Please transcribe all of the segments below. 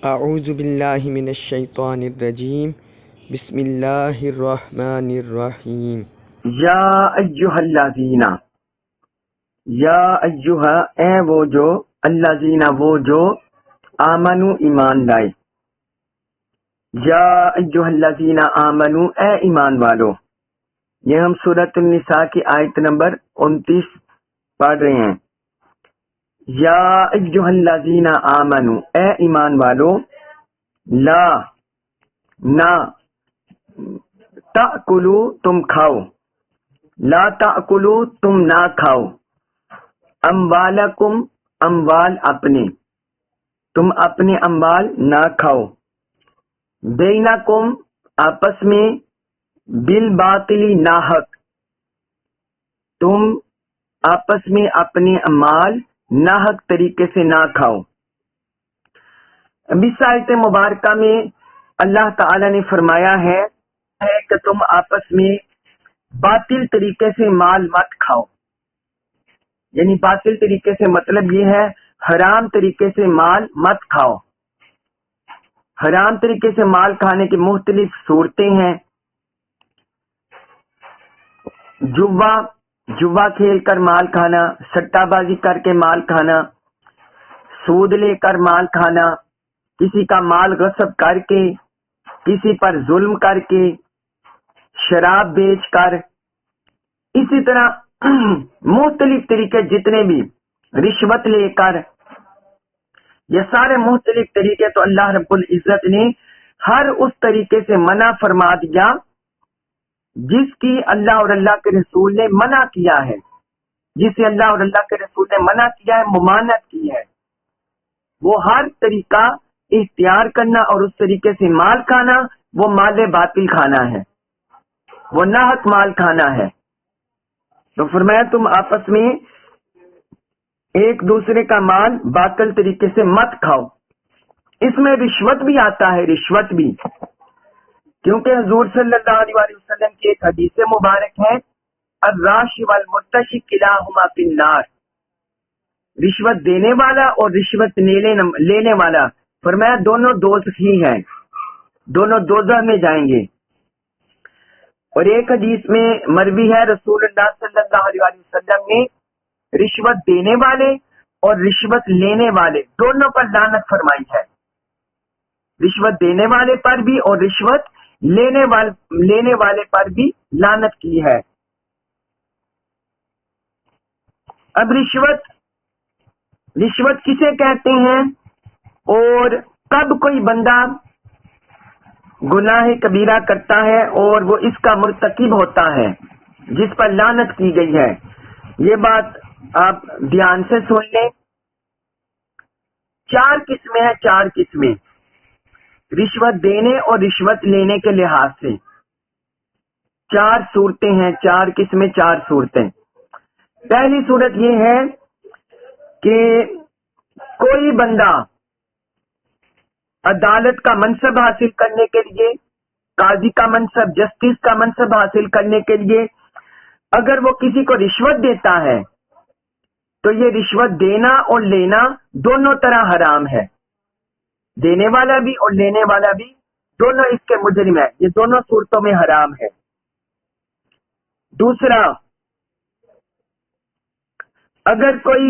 اعوذ باللہ من الشیطان الرجیم بسم اللہ الرحمن الرحیم یا ایہا الذین، یا ایہا اے وہ جو، الذین وہ جو، آمنو ایمان لائے، یا ایہا الذین آمنو اے ایمان والو۔ یہ ہم سورۃ النساء کی آیت نمبر 29 پڑھ رہے ہیں۔ یا ایہا الذین آمنو اے ایمان والو، لا نہ، تأکلو تم کھاؤ، لا تأکلو تم نہ کھاؤ، اموالکم اموال اپنے، تم اپنے اموال نہ کھاؤ، بینکم آپس میں، بالباطل ناحق، تم آپس میں اپنے اموال ناحق طریقے سے نہ کھاؤ۔ اس آیت مبارکہ میں اللہ تعالی نے فرمایا ہے کہ تم آپس میں باطل طریقے سے مال مت کھاؤ، یعنی باطل طریقے سے مطلب یہ ہے حرام طریقے سے مال مت کھاؤ۔ حرام طریقے سے مال کھانے کی مختلف صورتیں ہیں۔ جوا کھیل کر مال کھانا، سٹہ بازی کر کے مال کھانا، سود لے کر مال کھانا، کسی کا مال غصب کر کے، کسی پر ظلم کر کے، شراب بیچ کر، اسی طرح مختلف طریقے جتنے بھی، رشوت لے کر، یہ سارے مختلف طریقے تو اللہ رب العزت نے ہر اس طریقے سے منع فرما دیا جس کی اللہ اور اللہ کے رسول نے منع کیا ہے، جسے اللہ اور اللہ کے رسول نے منع کیا ہے، ممانعت کی ہے، وہ ہر طریقہ اختیار کرنا اور اس طریقے سے مال کھانا، وہ مال باطل کھانا ہے، وہ ناحق مال کھانا ہے۔ تو فرمایا تم آپس میں ایک دوسرے کا مال باطل طریقے سے مت کھاؤ۔ اس میں رشوت بھی آتا ہے، رشوت بھی، کیونکہ حضور صلی اللہ علیہ وسلم کی ایک حدیث مبارک ہے، الراشی والمرتشی کلاہما فی النار، رشوت دینے والا اور رشوت لینے والا، فرمایا دونوں دوزخ ہی ہیں، دونوں دوزخ میں جائیں گے۔ اور ایک حدیث میں مروی ہے رسول اللہ صلی اللہ علیہ وسلم نے رشوت دینے والے اور رشوت لینے والے دونوں پر لعنت فرمائی ہے، رشوت دینے والے پر بھی اور رشوت لینے والے پر بھی لعنت کی ہے۔ اب رشوت کسے کہتے ہیں اور کب کوئی بندہ گناہ کبیرہ کرتا ہے اور وہ اس کا مرتکب ہوتا ہے جس پر لعنت کی گئی ہے، یہ بات آپ دھیان سے سن لیں۔ 4 قسمیں ہیں، 4 قسمیں رشوت دینے اور رشوت لینے کے لحاظ سے، 4 صورتیں ہیں، 4 قسمیں، 4 صورتیں۔ پہلی صورت یہ ہے کہ کوئی بندہ عدالت کا منصب حاصل کرنے کے لیے، قاضی کا منصب، جسٹس کا منصب حاصل کرنے کے لیے اگر وہ کسی کو رشوت دیتا ہے تو یہ رشوت دینا اور لینا دونوں طرح حرام ہے، دینے والا بھی اور لینے والا بھی دونوں اس کے مجرم ہیں، یہ دونوں صورتوں میں حرام ہے۔ دوسرا، اگر کوئی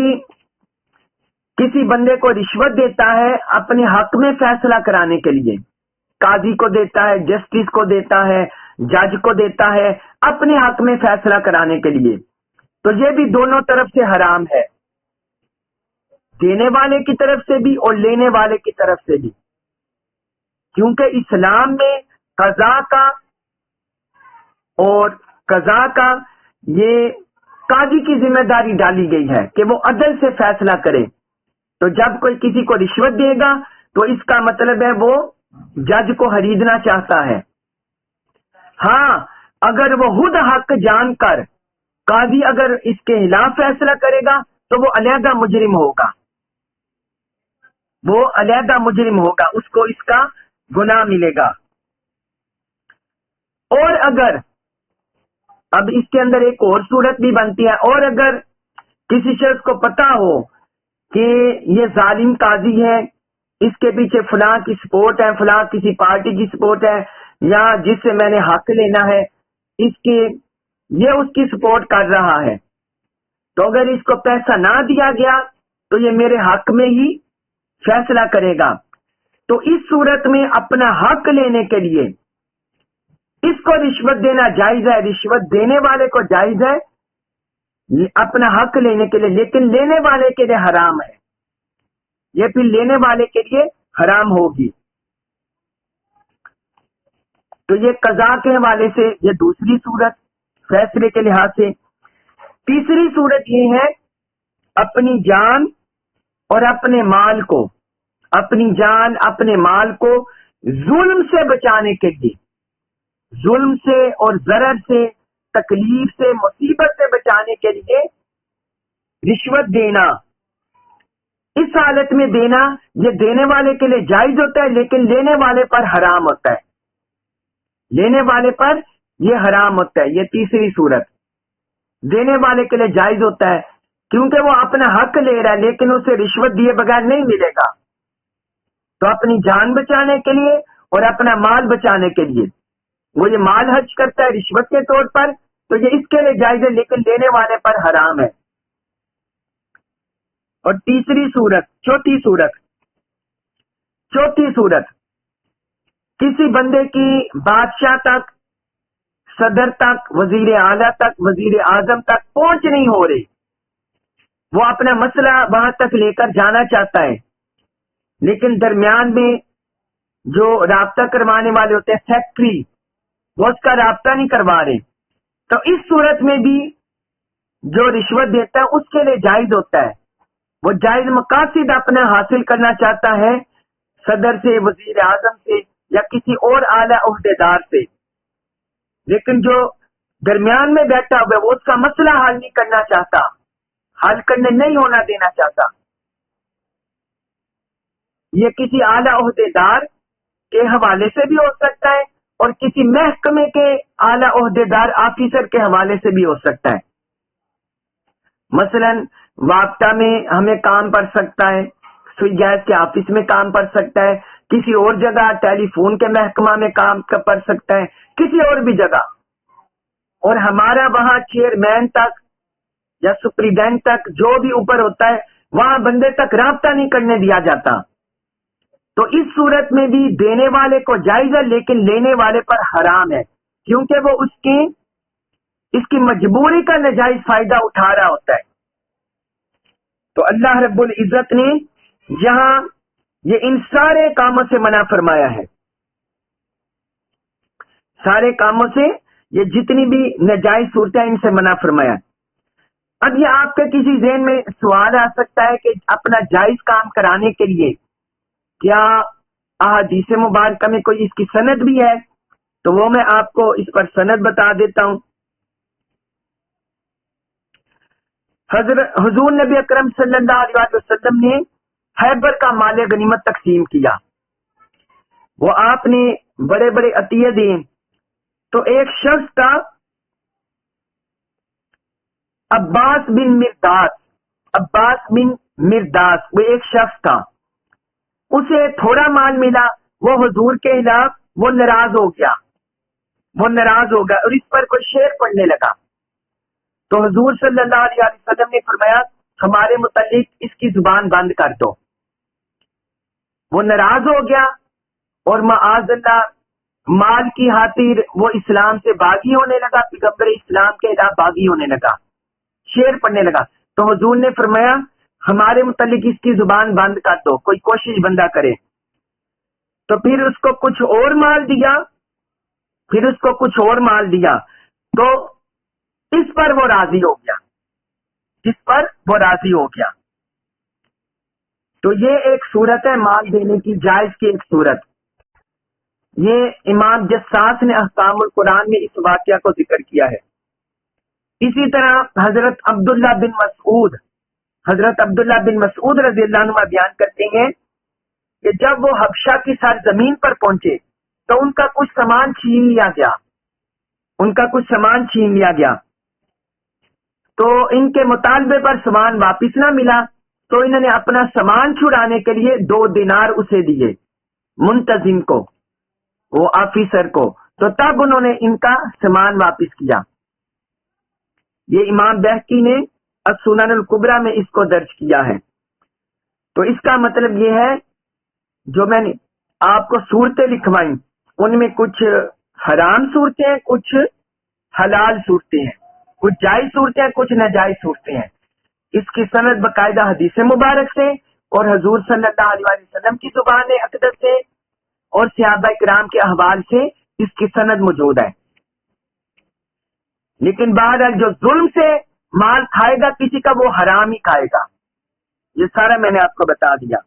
کسی بندے کو رشوت دیتا ہے اپنے حق میں فیصلہ کرانے کے لیے، قاضی کو دیتا ہے، جسٹس کو دیتا ہے، جج کو دیتا ہے اپنے حق میں فیصلہ کرانے کے لیے، تو یہ بھی دونوں طرف سے حرام ہے، دینے والے کی طرف سے بھی اور لینے والے کی طرف سے بھی، کیونکہ اسلام میں قضا کا یہ قاضی کی ذمہ داری ڈالی گئی ہے کہ وہ عدل سے فیصلہ کرے۔ تو جب کوئی کسی کو رشوت دے گا تو اس کا مطلب ہے وہ جج کو خریدنا چاہتا ہے۔ ہاں، اگر وہ خود حق جان کر قاضی اگر اس کے خلاف فیصلہ کرے گا تو وہ علیحدہ مجرم ہوگا، وہ علیحدہ مجرم ہوگا، اس کو اس کا گناہ ملے گا۔ اور اگر اب اس کے اندر ایک اور صورت بھی بنتی ہے، اور اگر کسی شخص کو پتا ہو کہ یہ ظالم قاضی ہے اس کے پیچھے فلاں کی سپورٹ ہے، فلاں کسی پارٹی کی سپورٹ ہے، یا جس سے میں نے حق لینا ہے یہ اس کی سپورٹ کر رہا ہے، تو اگر اس کو پیسہ نہ دیا گیا تو یہ میرے حق میں ہی فیصلہ کرے گا۔ تو اس صورت میں اپنا حق لینے کے لیے اس کو رشوت دینا جائز ہے، رشوت دینے والے کو جائز ہے اپنا حق لینے کے لیے، لیکن لینے والے کے لیے حرام ہے، یہ پھر لینے والے کے لیے حرام ہوگی۔ تو یہ قضاء کے حوالے سے یہ دوسری صورت فیصلے کے لحاظ سے۔ تیسری صورت یہ ہے اپنی جان اور اپنے مال کو، اپنی جان اپنے مال کو ظلم سے بچانے کے لیے، ظلم سے اور ضرر سے، تکلیف سے، مصیبت سے بچانے کے لیے رشوت دینا۔ اس حالت میں دینا یہ دینے والے کے لیے جائز ہوتا ہے، لیکن لینے والے پر حرام ہوتا ہے، لینے والے پر یہ حرام ہوتا ہے۔ یہ تیسری صورت دینے والے کے لیے جائز ہوتا ہے کیونکہ وہ اپنا حق لے رہا ہے، لیکن اسے رشوت دیے بغیر نہیں ملے گا، تو اپنی جان بچانے کے لیے اور اپنا مال بچانے کے لیے وہ یہ مال خرچ کرتا ہے رشوت کے طور پر، تو یہ اس کے لیے جائز ہے، لیکن لینے والے پر حرام ہے۔ اور تیسری صورت، چوتھی صورت کسی بندے کی بادشاہ تک، صدر تک، وزیر اعلیٰ تک، وزیر اعظم تک پہنچ نہیں ہو رہی، وہ اپنا مسئلہ وہاں تک لے کر جانا چاہتا ہے، لیکن درمیان میں جو رابطہ کروانے والے ہوتے ہیں سیکٹری، وہ اس کا رابطہ نہیں کروا رہے، تو اس صورت میں بھی جو رشوت دیتا ہے اس کے لیے جائز ہوتا ہے، وہ جائز مقاصد اپنا حاصل کرنا چاہتا ہے صدر سے، وزیر اعظم سے یا کسی اور اعلیٰ عہدیدار سے، لیکن جو درمیان میں بیٹھا ہوا ہے وہ اس کا مسئلہ حل نہیں کرنا چاہتا، حل کرنے نہیں ہونا دینا چاہتا۔ یہ کسی اعلیٰ عہدیدار کے حوالے سے بھی ہو سکتا ہے اور کسی محکمے کے اعلیٰ عہدیدار آفیسر کے حوالے سے بھی ہو سکتا ہے۔ مثلا وابطہ میں ہمیں کام پڑ سکتا ہے، سوئی گیس کے آفس میں کام پڑ سکتا ہے، کسی اور جگہ ٹیلی فون کے محکمہ میں کام پڑ سکتا ہے، کسی اور بھی جگہ، اور ہمارا وہاں چیئرمین تک یا سپریڈینٹ تک جو بھی اوپر ہوتا ہے وہاں بندے تک رابطہ نہیں کرنے دیا جاتا، تو اس صورت میں بھی دینے والے کو جائز ہے لیکن لینے والے پر حرام ہے، کیونکہ وہ اس کی مجبوری کا ناجائز فائدہ اٹھا رہا ہوتا ہے۔ تو اللہ رب العزت نے یہاں یہ ان سارے کاموں سے منع فرمایا ہے، سارے کاموں سے، یہ جتنی بھی ناجائز صورتیں ان سے منع فرمایا۔ اب یہ آپ کے کسی ذہن میں سوال آ سکتا ہے کہ اپنا جائز کام کرانے کے لیے کیا احادیث مبارکہ میں کوئی اس کی سند بھی ہے؟ تو وہ میں آپ کو اس پر سند بتا دیتا ہوں۔ حضور نبی اکرم صلی اللہ علیہ وسلم نے خیبر کا مال غنیمت تقسیم کیا، وہ آپ نے بڑے بڑے عطیے دیے، تو ایک شخص تھا عباس بن مرداس، وہ ایک شخص تھا، اسے تھوڑا مال ملا، وہ حضور کے خلاف وہ ناراض ہو گیا اور اس پر کوئی شعر پڑھنے لگا، تو حضور صلی اللہ علیہ وسلم نے فرمایا ہمارے متعلق اس کی زبان بند کر دو۔ وہ ناراض ہو گیا اور معاذ اللہ مال کی خاطر وہ اسلام سے باغی ہونے لگا، پیغمبر اسلام کے خلاف باغی ہونے لگا، شعر پڑھنے لگا، تو حضور نے فرمایا ہمارے متعلق اس کی زبان بند کر دو، کوئی کوشش بندہ کرے۔ تو پھر اس کو کچھ اور مال دیا، تو اس پر وہ راضی ہو گیا، تو یہ ایک صورت ہے مال دینے کی، جائز کی ایک صورت۔ یہ امام جساس نے احکام القرآن میں اس واقعہ کو ذکر کیا ہے۔ اسی طرح حضرت عبداللہ بن مسعود رضی اللہ عنہ بیان کرتے ہیں کہ جب وہ حبشہ کی سرزمین پر پہنچے تو ان کا کچھ سامان چھین لیا گیا، تو ان کے مطالبے پر سامان واپس نہ ملا، تو انہوں نے اپنا سامان چھڑانے کے لیے 2 دینار اسے دیے، منتظم کو، وہ آفیسر کو، تو تب انہوں نے ان کا سامان واپس کیا۔ یہ امام بہقی نے السنن الکبریٰ میں اس کو درج کیا ہے۔ تو اس کا مطلب یہ ہے، جو میں نے آپ کو صورتیں لکھوائیں ان میں کچھ حرام صورتیں ہیں، کچھ حلال صورتیں ہیں، کچھ جائز صورتیں ہیں، کچھ ناجائز صورتیں ہیں۔ اس کی سند باقاعدہ حدیث مبارک سے اور حضور صلی اللہ علیہ وسلم کی زبان اقدس سے اور صحابہ کرام کے احوال سے اس کی سند موجود ہے۔ لیکن بہرحال جو ظلم سے مال کھائے گا کسی کا، وہ حرام ہی کھائے گا۔ یہ سارا میں نے آپ کو بتا دیا۔